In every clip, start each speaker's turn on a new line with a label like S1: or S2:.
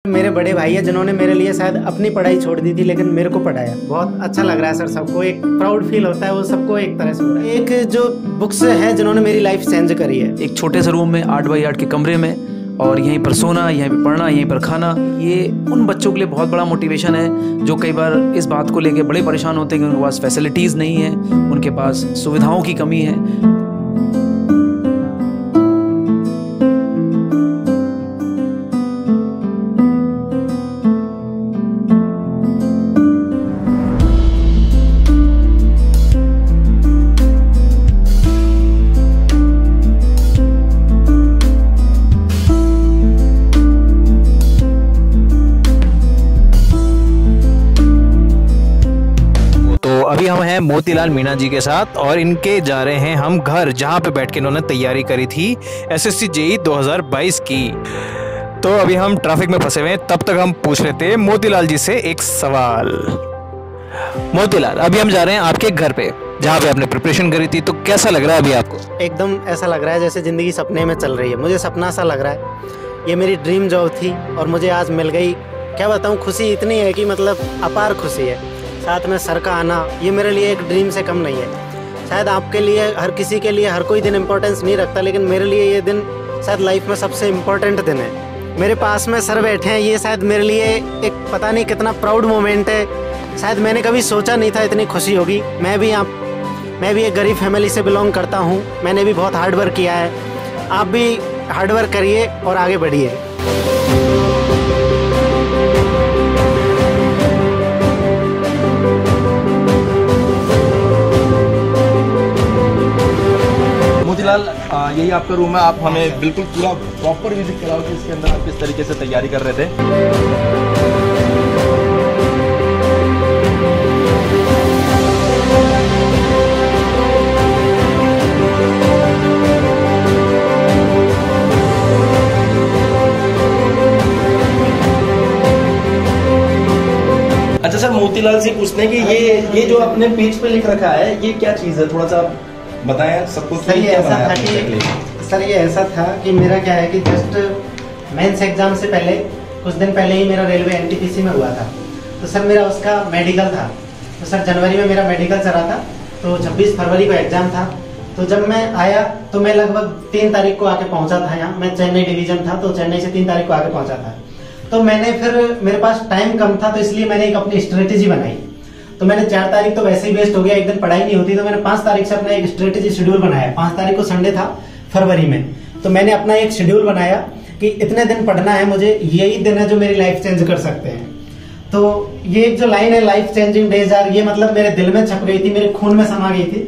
S1: मेरे बड़े भाई है जिन्होंने मेरे लिए शायद अपनी पढ़ाई छोड़ दी थी लेकिन मेरे को पढ़ाया। बहुत अच्छा लग रहा है सर, सबको एक प्राउड फील होता है, वो सबको एक तरह से हो रहा है। एक जो बुक्स है जिन्होंने मेरी लाइफ चेंज करी है।
S2: एक छोटे से रूम में 8 बाई 8 के कमरे में, और यहीं पर सोना, यहीं पर पढ़ना, यहीं पर खाना, ये उन बच्चों के लिए बहुत बड़ा मोटिवेशन है जो कई बार इस बात को लेके बड़े परेशान होते हैं कि उनके पास फैसिलिटीज़ नहीं है, उनके पास सुविधाओं की कमी है।
S3: अभी हम हैं मोतीलाल मीणा जी के साथ और इनके जा रहे हैं हम घर, जहां पे बैठ के इन्होंने तैयारी करी थी एसएससी जेईई 2022 की। तो अभी हम ट्रैफिक में फंसे हुए हैं, तब तक हम पूछ लेते हैं मोतीलाल जी से एक सवाल। मोतीलाल, अभी हम जा रहे हैं आपके घर पे जहाँ पे आपने प्रिपरेशन करी थी, तो कैसा लग रहा है अभी आपको?
S1: एकदम ऐसा लग रहा है जैसे ज़िंदगी सपने में चल रही है। मुझे सपना सा लग रहा है। ये मेरी ड्रीम जॉब थी और मुझे आज मिल गई। क्या बताऊँ, खुशी इतनी है कि मतलब अपार खुशी है। साथ में सर का आना, ये मेरे लिए एक ड्रीम से कम नहीं है। शायद आपके लिए, हर किसी के लिए हर कोई दिन इम्पोर्टेंस नहीं रखता, लेकिन मेरे लिए ये दिन शायद लाइफ में सबसे इम्पोर्टेंट दिन है। मेरे पास में सर बैठे हैं, ये शायद मेरे लिए एक पता नहीं कितना प्राउड मोमेंट है। शायद मैंने कभी सोचा नहीं था इतनी खुशी होगी। मैं भी एक गरीब फैमिली से बिलोंग करता हूँ। मैंने भी बहुत हार्ड वर्क किया है। आप भी हार्ड वर्क करिए और आगे बढ़िए।
S4: मोतीलाल, यही आपका रूम है। आप हमें बिल्कुल पूरा प्रॉपर विजिट कराओ कि इसके अंदर आप किस तरीके से तैयारी कर रहे थे। अच्छा सर, मोतीलाल से पूछते हैं कि ये जो आपने पेज पे लिख रखा है, ये क्या चीज़ है? थोड़ा सा बताएं सबको।
S1: सर ये ऐसा था कि मेरा क्या है कि जस्ट मेंस एग्जाम से पहले कुछ दिन पहले ही मेरा रेलवे एनटीपीसी में हुआ था। तो सर मेरा उसका मेडिकल था। तो सर जनवरी में मेरा मेडिकल चला था, तो 26 फरवरी को एग्जाम था। तो जब मैं आया तो मैं लगभग 3 तारीख को आके पहुंचा था यहाँ। मैं चेन्नई डिवीजन था, तो चेन्नई से 3 तारीख को आके पहुंचा था। तो मैंने फिर, मेरे पास टाइम कम था, तो इसलिए मैंने एक अपनी स्ट्रेटेजी बनाई। तो मैंने 4 तारीख तो वैसे ही वेस्ट हो गया, एक दिन पढ़ाई नहीं होती। तो मैंने 5 तारीख से अपना एक स्ट्रेटेजी शेड्यूल बनाया। 5 तारीख को संडे था फरवरी में। तो मैंने अपना एक शेड्यूल बनाया कि इतने दिन पढ़ना है मुझे, यही दिन है जो मेरी लाइफ चेंज कर सकते हैं। तो ये जो लाइन है, लाइफ चेंजिंग डेज आर, ये मतलब मेरे दिल में छप गई थी, मेरे खून में समा गई थी।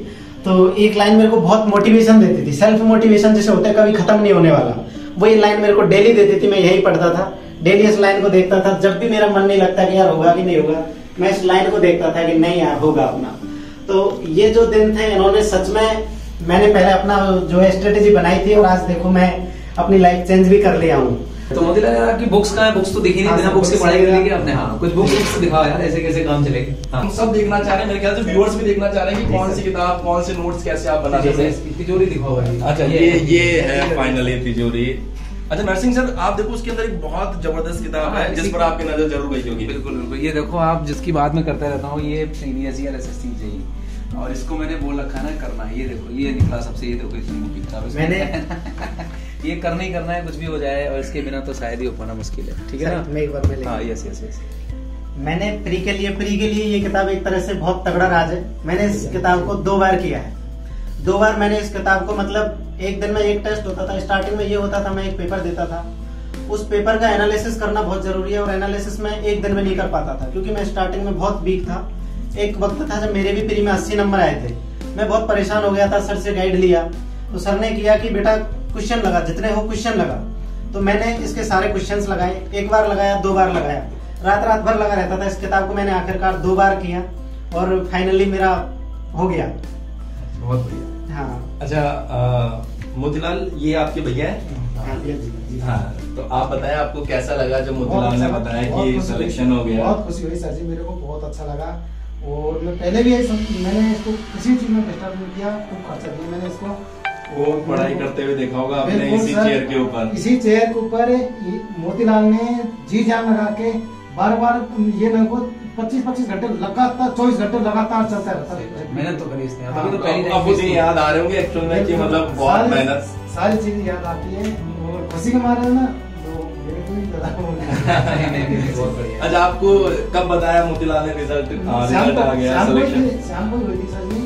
S1: तो एक लाइन मेरे को बहुत मोटिवेशन देती थी। सेल्फ मोटिवेशन जैसे होता है, कभी खत्म नहीं होने वाला, वही लाइन मेरे को डेली देती थी। मैं यही पढ़ता था, डेली इस लाइन को देखता था। जब भी मेरा मन नहीं लगता कि यार होगा कि नहीं होगा, मैं इस लाइन को देखता था कि नहीं यार होगा अपना। तो ये जो दिन थे, इन्होंने सच में, मैंने पहले अपना जो है स्ट्रेटेजी बनाई थी और आज देखो मैं अपनी लाइफ चेंज भी कर लिया हूँ।
S2: तो मोतीलाल यार, आपकी बुक्स कहाँ है? बुक्स तो दिखी नहीं, बिना बुक्स की पढ़ाई करेंगे आपने। हाँ, कुछ बुक्स दिखाओ यार, ऐसे कैसे काम चलेगा।
S4: हम सब देखना चाह रहे हैं, मेरे ख्याल से व्यूअर्स भी देखना चाह रहे हैं कि कौन सी किताब, कौन से नोट्स कैसे आप बना सकते हैं।
S2: तिजोरी दिखाओ भाई।
S4: अच्छा, ये है फाइनली तिजोरी। अच्छा नरसिंह सर, आप देखो उसके अंदर एक बहुत जबरदस्त किताब है जिस पर आपकी नजर जरूर गई होगी।
S2: बिल्कुल बिल्कुल, ये देखो, आप जिसकी बात मैं करता रहता हूँ, ये प्रीवियस ईयर एसएससी जेईई, और इसको मैंने बोल रखा है ना करना। ये देखो, ये निकला सबसे, ये देखो इतनी मोटी किताब मैंने ये करना ही करना है, कुछ भी हो जाए, और इसके बिना तो शायद ही हो पाना मुश्किल है। ठीक है ना?
S1: मैं एक बार में
S2: हाँ, यस यस यस।
S1: मैंने प्री के लिए ये किताब एक तरह से बहुत तगड़ा राज है। मैंने इस किताब को 2 बार किया है। 2 बार मैंने इस किताब को, मतलब एक दिन में एक टेस्ट होता था। स्टार्टिंग में ये होता था, मैं एक पेपर देता था, उस पेपर का एनालिसिस करना बहुत जरूरी है, और एनालिसिस में एक दिन में नहीं कर पाता था क्योंकि मैं स्टार्टिंग में बहुत वीक था। एक वक्त था जब मेरे भी प्री में 80 नंबर आए थे। मैं बहुत परेशान हो गया था। सर से गाइड लिया, तो सर ने किया कि बेटा क्वेश्चन लगा, जितने हो क्वेश्चन लगा। तो मैंने इसके सारे क्वेश्चंस लगाए। 1 बार लगाया, 2 बार लगाया, रात भर लगा रहता था। इस किताब को मैंने आखिरकार 2 बार किया और फाइनली मेरा हो गया।
S4: बहुत बढ़िया।
S1: हाँ।
S4: अच्छा मोतीलाल, ये आपके भैया है? हाँ, तो आप बताएं आपको कैसा लगा जब मोतीलाल ने बताया कि सिलेक्शन हो गया?
S5: बहुत खुशी हुई सर जी, मेरे को बहुत अच्छा लगा। और मैं पहले भी मैंने इसको किसी चीज में डिस्टर्ब नहीं किया, खूब खर्चा दिया मैंने इसको।
S4: वो पढ़ाई करते हुए देखा होगा आपने
S5: बिल्कुल
S4: इसी
S5: सर,
S4: चेयर के ऊपर।
S5: इसी चेयर के ऊपर मोतीलाल ने जी जान लगा के बार बार ये मेरे को 25-25 घंटे लगातार 24 घंटे लगातार चलता रहता है।
S2: मेहनत तो करी इसने,
S5: हाँ,
S2: तभी तो पहली
S4: अब वो दिन याद आ रहे होंगे एक्चुअल में कि मतलब बहुत मेहनत।
S5: सारी चीजें याद आती है और खुशी के मारे ना तो मेरे को ही
S2: बहुत बढ़िया।
S4: अच्छा, आपको कब बताया मोतीलाल ने रिजल्ट आ गया सिलेक्शन?
S5: शाम को हुई थी सर जी,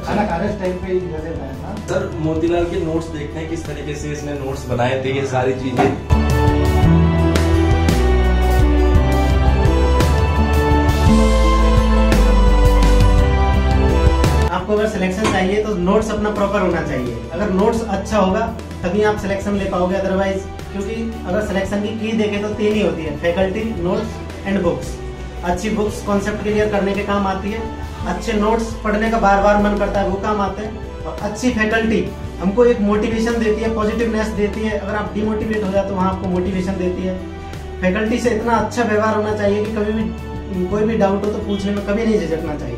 S5: खाना खा रहे टाइम पे ही रिजल्ट आया था।
S4: सर मोतीलाल के नोट्स देखते हैं किस तरीके से इसने नोट्स बनाए थे, ये सारी चीजें।
S1: आपको अगर सिलेक्शन चाहिए तो नोट्स अपना प्रॉपर होना चाहिए। अगर नोट्स अच्छा होगा तभी आप सिलेक्शन ले पाओगे, अदरवाइज क्योंकि अगर सिलेक्शन की देखें तो 3 ही होती है, फैकल्टी, नोट्स एंड बुक्स। अच्छी बुक्स कॉन्सेप्ट क्लियर करने के काम आती है, अच्छे नोट्स पढ़ने का बार बार मन करता है वो काम आते हैं, और अच्छी फैकल्टी हमको एक मोटिवेशन देती है, पॉजिटिवनेस देती है। अगर आप डिमोटिवेट हो जाए तो वहाँ आपको मोटिवेशन देती है। फैकल्टी से इतना अच्छा व्यवहार होना चाहिए कि कभी भी कोई भी डाउट हो तो पूछने में कभी नहीं झिझकना चाहिए।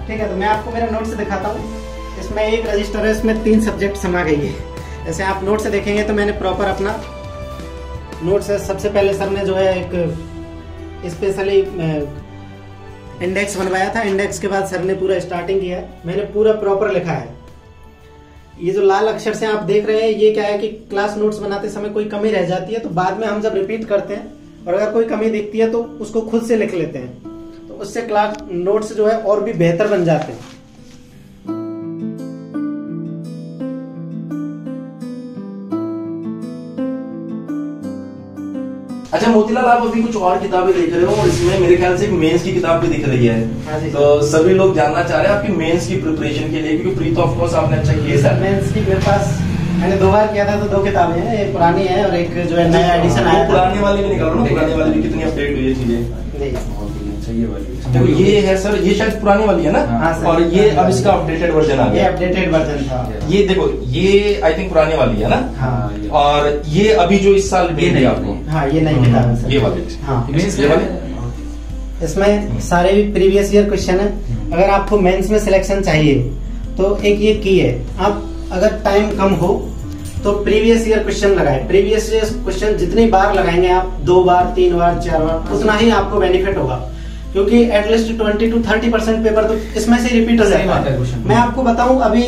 S1: ठीक है, तो मैं आपको मेरा नोट से दिखाता हूँ। इसमें एक रजिस्टर है, इसमें 3 सब्जेक्ट समा गई है। जैसे आप नोट से देखेंगे तो मैंने प्रॉपर अपना नोट से सबसे पहले सर ने जो है एक स्पेशली इंडेक्स बनवाया था। इंडेक्स के बाद सर ने पूरा स्टार्टिंग किया है, मैंने पूरा प्रॉपर लिखा है। ये जो लाल अक्षर से आप देख रहे हैं ये क्या है कि क्लास नोट्स बनाते समय कोई कमी रह जाती है तो बाद में हम जब रिपीट करते हैं और अगर कोई कमी दिखती है तो उसको खुद से लिख लेते हैं, तो उससे क्लास नोट्स जो है और भी बेहतर बन जाते हैं।
S4: अच्छा मोतीलाल, आप अभी कुछ और किताबें देख रहे हो और इसमें मेरे ख्याल से एक मेंस की किताब भी दिख रही है।
S1: हाँ जी।
S4: तो सभी लोग जानना चाह रहे हैं आपकी मेंस की प्रिपरेशन के लिए, क्योंकि प्री तो ऑफ कोर्स आपने अच्छा किया
S1: सर
S4: है।
S1: मेंस की मेरे पास मैंने 2 बार किया था, तो 2 किताबें हैं, एक पुरानी है और एक जो है नया एडिशन आया था।
S4: पुराने वाले भी निकालो ना, पुराने वाले भी कितनी अपडेट हुई है चीजें। देखो ये है सर, ये शायद पुरानी वाली है ना।
S1: हाँ सर।
S4: और ये अब इसका अपडेटेड वर्जन आ
S1: ये
S4: गया।
S1: अपडेटेड वर्जन था।
S4: ये देखो, ये आई थिंक पुरानी वाली है ना।
S1: हाँ।
S4: और ये अभी जो इस साल मिली आपको,
S1: हाँ ये नई किताब है सर।
S4: ये वाली।
S1: हाँ
S4: ये वाली
S1: इसमें सारे भी प्रीवियस ईयर क्वेश्चन है। अगर आपको मेंस में सिलेक्शन चाहिए तो एक ये की है, आप अगर टाइम कम हो तो प्रीवियस ईयर क्वेश्चन लगाए। प्रीवियस ईयर क्वेश्चन जितनी बार लगाएंगे आप, 2 बार 3 बार 4 बार, उतना ही आपको बेनिफिट होगा, क्योंकि एटलीस्ट 20 to 30% पेपर तो इसमें से रिपीट हो जाएगा। मैं आपको बताऊं, अभी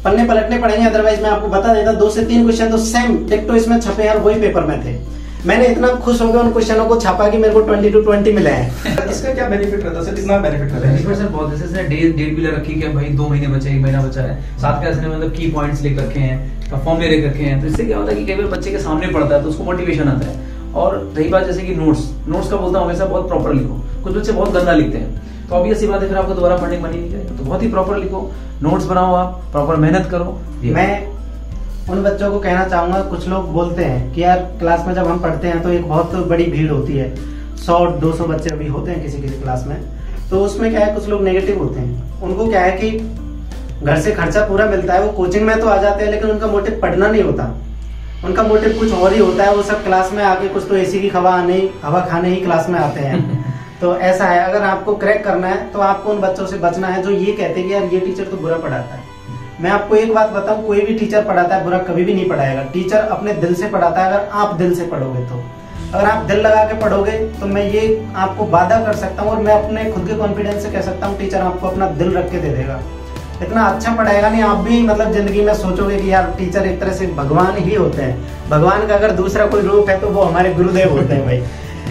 S1: पन्ने पलटने पड़ेंगे, अदरवाइज मैं आपको बता देता 2 से 3 क्वेश्चन तो सेम डिक्टो इसमें छपे हैं और वही पेपर में थे। मैंने इतना खुश हो गया उन क्वेश्चनों को छापा कि मेरे को 20 to 20 मिले हैं।
S4: इसका क्या बेनिफिट रहता है सर, कितना बेनिफिट रहता है?
S2: बेनिफिट सर बहुत, जैसे डेट भी ले रखी है भाई, 2 महीने बचे, 1 महीना बचा है, साथ के मतलब की पॉइंट्स लिख रखे हैं, फॉर्म ले रखे हैं। तो इससे क्या होता है कि कई बार बच्चे के सामने पढ़ता है तो उसको मोटिवेशन आता है। और रही बात जैसे कि नोट्स का बोलता हूँ हमेशा बहुत प्रॉपर लिखो। कुछ बच्चे बहुत गंदा लिखते हैं तो अभी ऐसी बात है, फिर आपको दोबारा पढ़ने मन ही नहीं जाएगा। तो बहुत ही प्रॉपर लिखो, नोट्स बनाओ, आप प्रॉपर मेहनत करो।
S1: मैं उन बच्चों को कहना चाहूंगा, कुछ लोग बोलते हैं कि यार क्लास में जब हम पढ़ते हैं तो एक बहुत बड़ी भीड़ होती है, 100-200 बच्चे अभी होते हैं किसी क्लास में, तो उसमें क्या है कुछ लोग नेगेटिव होते हैं। उनको क्या है कि घर से खर्चा पूरा मिलता है, वो कोचिंग में तो आ जाते हैं लेकिन उनका मोटिव पढ़ना नहीं होता, उनका मोटिव कुछ और ही होता है। वो सब क्लास में आके कुछ तो एसी की हवा खाने ही क्लास में आते हैं। तो ऐसा है, अगर आपको क्रैक करना है तो आपको उन बच्चों से बचना है जो ये कहते हैं कि यार ये टीचर तो बुरा पढ़ाता है। मैं आपको एक बात बताऊं, कोई भी टीचर पढ़ाता है बुरा कभी भी नहीं पढ़ाएगा। टीचर अपने दिल से पढ़ाता है, अगर आप दिल से पढ़ोगे तो। अगर आप दिल लगा के पढ़ोगे तो मैं ये आपको वादा कर सकता हूँ और मैं अपने खुद के कॉन्फिडेंस से कह सकता हूँ, टीचर आपको अपना दिल रख के दे देगा। इतना अच्छा पढ़ाएगा नहीं, आप भी मतलब जिंदगी में सोचोगे कि यार टीचर एक तरह से भगवान ही होते हैं। भगवान का अगर दूसरा कोई रूप है तो वो हमारे गुरुदेव होते हैं भाई,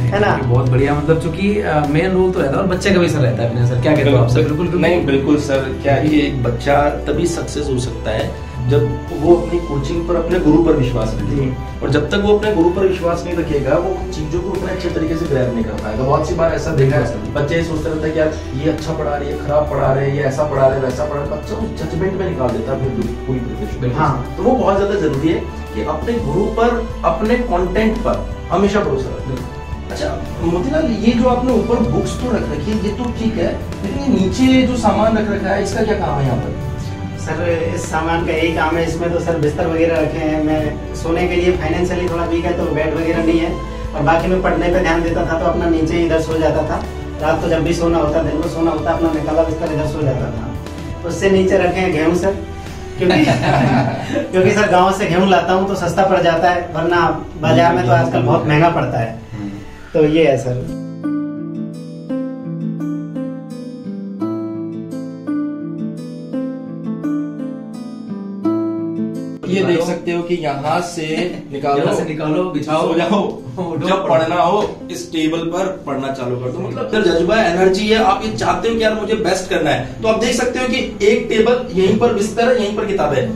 S1: है ना।
S2: बहुत बढ़िया, मतलब चूंकि मेन रोल तो रहता है और बच्चे का भी सर रहता है। सर क्या कहते हो आप सर? बिल्कुल
S4: नहीं, बिल्कुल सर। क्या है कि एक बच्चा तभी सक्सेस हो सकता है जब वो अपनी कोचिंग पर, अपने गुरु पर विश्वास रखे। और जब तक वो अपने गुरु पर विश्वास नहीं रखेगा, वो चीजों को उतने अच्छे तरीके से ग्रैब नहीं कर पाएगा। बहुत सी बार ऐसा देखा है, बच्चे ये सोचते रहते हैं कि यार ये अच्छा पढ़ा रहे, ये खराब पढ़ा रहे, ये ऐसा पढ़ा रहे, वैसा पढ़ा रहे। बच्चा उस जजमेंट में निकाल देता है फिर पूरी प्रिपरेशन। हाँ, तो वो बहुत ज्यादा जरूरी है कि अपने गुरु पर, अपने कंटेंट पर हमेशा भरोसा रखें। अच्छा मोतीलाल, ये जो आपने ऊपर बुक्स तो रख रखी है ये तो ठीक है, लेकिन ये नीचे जो सामान रख रखा है इसका क्या काम है यहाँ पर?
S1: सर इस सामान का यही काम है। इसमें तो सर बिस्तर वगैरह रखे हैं। मैं सोने के लिए फाइनेंशियली थोड़ा वीक है तो बेड वगैरह नहीं है, और बाकी मैं पढ़ने पे ध्यान देता था तो अपना नीचे ही इधर सो जाता था। रात को जब भी सोना होता, दिन को सोना होता, अपना निकाला बिस्तर इधर सो जाता था। उससे नीचे रखे हैं गेहूँ सर। क्योंकि सर गांव से गेहूं लाता हूं तो सस्ता पड़ जाता है, वरना बाजार में तो आजकल बहुत महंगा पड़ता है। तो ये है सर।
S4: ये देख सकते हो कि यहाँ से
S2: निकालो, बिछाओ,
S4: सो जाओ, जब पढ़ना हो इस टेबल पर पढ़ना चालू कर दो। मतलब जब जज्बा एनर्जी है, आप ये चाहते हो कि यार मुझे बेस्ट करना है, तो आप देख सकते हो कि एक टेबल यहीं पर बिस्तर है, यहीं पर किताब है।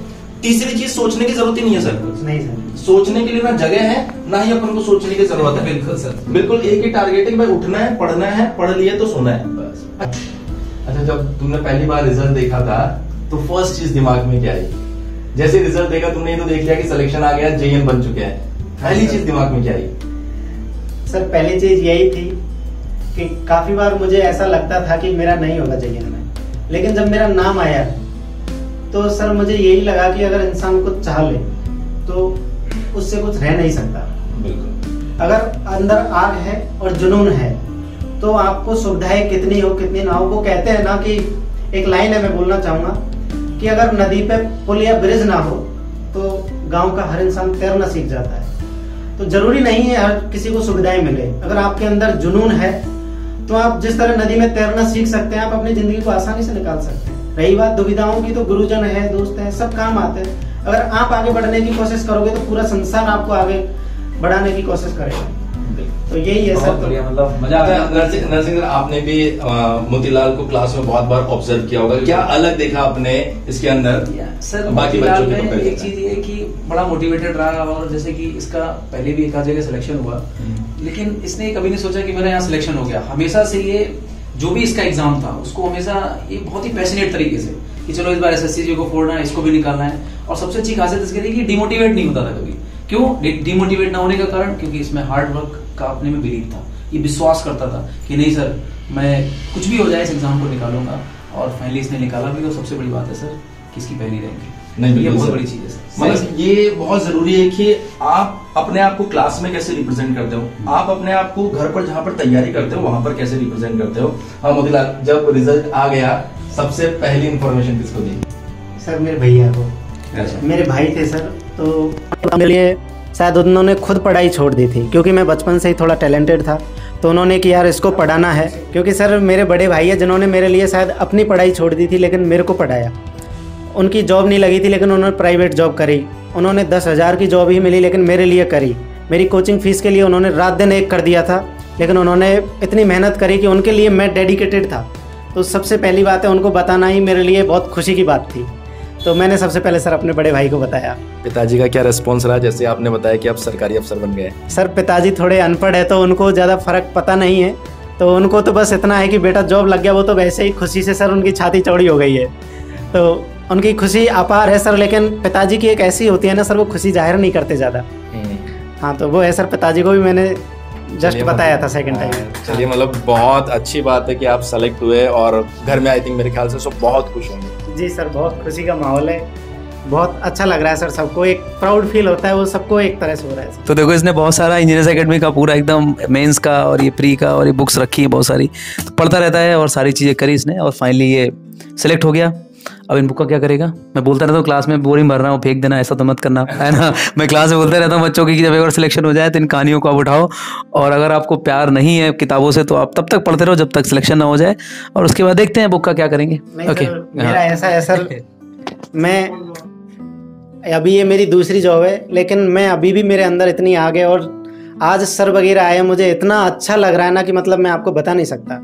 S4: तीसरी चीज सोचने की जरूरत ही नहीं है सर।
S1: नहीं सर,
S4: सोचने के लिए ना जगह है ना ही अपन को सोचने की जरूरत है।
S2: बिल्कुल सर,
S4: बिल्कुल एक ही टारगेट है कि भाई उठना है, पढ़ना है, पढ़ लिया तो सोना है बस। अच्छा, जब तुमने पहली बार रिजल्ट देखा था तो फर्स्ट चीज दिमाग में क्या आई? जैसे रिजल्ट देखा तुमने, ये तो देख लिया कि सिलेक्शन आ गया, जेईएन बन चुके हैं, पहली चीज दिमाग में क्या आई?
S1: सर पहली चीज यही थी कि काफी बार मुझे ऐसा लगता था कि मेरा नहीं होगा जेईएन में, लेकिन जब मेरा नाम आया तो सर मुझे यही लगा कि अगर इंसान कुछ चाह ले तो उससे कुछ रह नहीं सकता।
S4: बिल्कुल।
S1: अगर अंदर आग है और जुनून है तो आपको सुविधाएं कितनी हो कितनी ना हो, वो कहते हैं ना कि एक लाइन है, मैं बोलना चाहूंगा कि अगर नदी पे पुल या ब्रिज ना हो तो गांव का हर इंसान तैरना सीख जाता है। तो जरूरी नहीं है हर किसी को सुविधाएं मिले, अगर आपके अंदर जुनून है तो आप जिस तरह नदी में तैरना सीख सकते हैं, आप अपनी जिंदगी को आसानी से निकाल सकते हैं। रही बात दुविधाओं की, तो गुरुजन है, दोस्त है, सब काम आते हैं। अगर आप आगे बढ़ने की कोशिश करोगे तो पूरा संसार आपको आगे बढ़ाने की कोशिश करेगा। तो यही है सर।
S2: मतलब मजा आता है।
S4: नरसिंह सर, आपने भी मोतीलाल को क्लास में बहुत बार ऑब्जर्व किया होगा, क्या अलग देखा आपने इसके अंदर
S2: सर?
S4: बाकी बच्चों के कंपैरिजन?
S2: एक चीज ये कि बड़ा मोटिवेटेड रहा, और जैसे कि इसका पहले भी एक आध जगह सिलेक्शन हुआ, लेकिन इसने कभी नहीं सोचा कि मेरा यहाँ सिलेक्शन हो गया। हमेशा से ये जो भी इसका एग्जाम था उसको हमेशा ये बहुत ही पैशनेट तरीके से कि चलो इस बार एसएससी को फोड़ना है, इसको भी निकालना है। और सबसे अच्छी खासियत इसकी थी कि डिमोटिवेट नहीं होता था कभी। क्यों डिमोटिवेट ना होने का कारण? क्योंकि इसमें हार्ड वर्क का अपने में बिलीव था, ये विश्वास करता था कि नहीं सर, मैं कुछ भी हो जाए इस एग्जाम को निकालूंगा। और फाइनली इसने निकाला भी, और सबसे बड़ी बात है सर कि इसकी पहली रैंक है।
S4: नहीं,
S2: ये बहुत बड़ी चीज है सर।
S4: मतलब ये बहुत जरूरी है कि आप अपने आप को क्लास में कैसे रिप्रेजेंट करते हो, आप अपने आप को घर पर जहां पर तैयारी करते हो वहां पर कैसे रिप्रेजेंट करते हो। हाँ मोतीलाल, जब रिजल्ट आ गया सबसे पहली इंफॉर्मेशन किसको दी?
S1: सर मेरे भैया को। मेरे भाई थे सर, तो मेरे लिए शायद उन्होंने खुद पढ़ाई छोड़ दी थी, क्योंकि मैं बचपन से ही थोड़ा टैलेंटेड था। तो उन्होंने कि यार इसको पढ़ाना है, क्योंकि सर मेरे बड़े भाई है जिन्होंने मेरे लिए शायद अपनी पढ़ाई छोड़ दी थी लेकिन मेरे को पढ़ाया। उनकी जॉब नहीं लगी थी लेकिन उन्होंने प्राइवेट जॉब करी, उन्होंने 10,000 की जॉब ही मिली लेकिन मेरे लिए करी। मेरी कोचिंग फीस के लिए उन्होंने रात दिन एक कर दिया था, लेकिन उन्होंने इतनी मेहनत करी कि उनके लिए मैं डेडिकेटेड था। तो सबसे पहली बात है, उनको बताना ही मेरे लिए बहुत खुशी की बात थी। तो मैंने सबसे पहले सर अपने बड़े भाई को बताया।
S4: पिताजी का क्या रिस्पॉन्स रहा, जैसे आपने बताया कि आप सरकारी अफसर बन गए?
S1: सर पिताजी थोड़े अनपढ़ है तो उनको ज़्यादा फर्क पता नहीं है, तो उनको तो बस इतना है कि बेटा जॉब लग गया, वो तो वैसे ही खुशी से सर उनकी छाती चौड़ी हो गई है। तो उनकी खुशी अपार है सर, लेकिन पिताजी की एक ऐसी होती है ना सर, वो खुशी जाहिर नहीं करते ज़्यादा। हाँ तो वो है सर, पिताजी को भी मैंने जस्ट बताया था सेकंड टाइम।
S4: चलिए, मतलब बहुत अच्छी बात है कि आप सेलेक्ट हुए, और घर में आई थिंक मेरे ख्याल से सब बहुत खुश होंगे।
S1: जी सर, बहुत खुशी का माहौल है, बहुत अच्छा लग रहा है सर। सबको एक प्राउड फील होता है, वो सबको एक तरह से हो रहा है।
S2: तो देखो, इसने बहुत सारा इंजीनियर्स एकेडमी का पूरा एकदम मेंस का और ये प्री का और ये बुक्स रखी है बहुत सारी, तो पढ़ता रहता है और सारी चीज़ें करी इसने, और फाइनली ये सिलेक्ट हो गया। अब इन बुक का क्या करेगा? मैं बोलता रहता हूँ क्लास में, बोरिंग भर रहा हूँ, फेंक देना, ऐसा तो मत करना, है ना। मैं क्लास में बोलता रहता हूँ बच्चों की कि जब एक बार सिलेक्शन हो जाए तो इन कहानियों को आप उठाओ, और अगर आपको प्यार नहीं है किताबों से तो आप तब तक पढ़ते रहो जब तक सिलेक्शन ना हो जाए, और उसके बाद देखते हैं बुक का क्या करेंगे।
S1: ओके, मेरा ऐसा है सर, मैं अभी ये मेरी दूसरी जॉब है, लेकिन मैं अभी भी मेरे अंदर इतनी आग है, और आज सर वगैरह आए, मुझे इतना अच्छा लग रहा है ना कि मतलब मैं आपको बता नहीं सकता।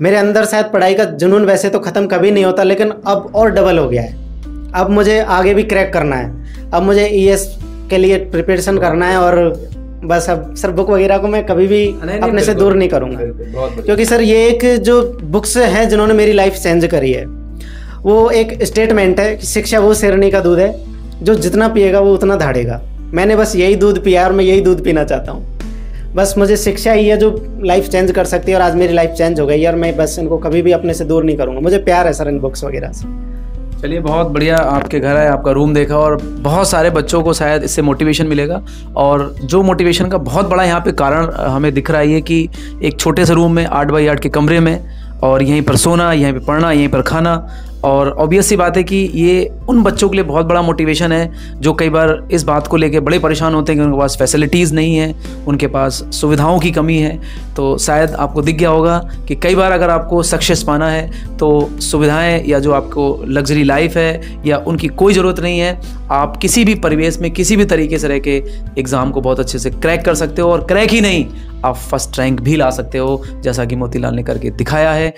S1: मेरे अंदर शायद पढ़ाई का जुनून वैसे तो ख़त्म कभी नहीं होता, लेकिन अब और डबल हो गया है। अब मुझे आगे भी क्रैक करना है, अब मुझे ES के लिए प्रिपरेशन करना है, और बस अब सर बुक वगैरह को मैं कभी भी अपने से दूर नहीं करूँगा, क्योंकि सर ये एक जो बुक्स हैं जिन्होंने मेरी लाइफ चेंज करी है, वो एक स्टेटमेंट है कि शिक्षा वो शेरनी का दूध है जो जितना पिएगा वो उतना धाड़ेगा। मैंने बस यही दूध पिया, और मैं यही दूध पीना चाहता हूँ। बस मुझे शिक्षा ही है जो लाइफ चेंज कर सकती है, और आज मेरी लाइफ चेंज हो गई है, और मैं बस इनको कभी भी अपने से दूर नहीं करूँगा। मुझे प्यार है सर इन बुक्स वगैरह से।
S2: चलिए, बहुत बढ़िया। आपके घर आए, आपका रूम देखा, और बहुत सारे बच्चों को शायद इससे मोटिवेशन मिलेगा, और जो मोटिवेशन का बहुत बड़ा यहाँ पे कारण हमें दिख रहा है कि एक छोटे से रूम में 8 बाई 8 के कमरे में, और यहीं पर सोना, यहीं पर पढ़ना, यहीं पर खाना,
S6: और ऑब्वियस सी बात है कि ये उन बच्चों के लिए बहुत बड़ा मोटिवेशन है जो कई बार इस बात को लेके बड़े परेशान होते हैं कि उनके पास फैसिलिटीज़ नहीं है, उनके पास सुविधाओं की कमी है। तो शायद आपको दिख गया होगा कि कई बार अगर आपको सक्सेस पाना है तो सुविधाएं या जो आपको लग्जरी लाइफ है या उनकी कोई ज़रूरत नहीं है। आप किसी भी परिवेश में किसी भी तरीके से रह के एग्ज़ाम को बहुत अच्छे से क्रैक कर सकते हो, और क्रैक ही नहीं, आप फर्स्ट रैंक भी ला सकते हो, जैसा कि मोतीलाल ने करके दिखाया है।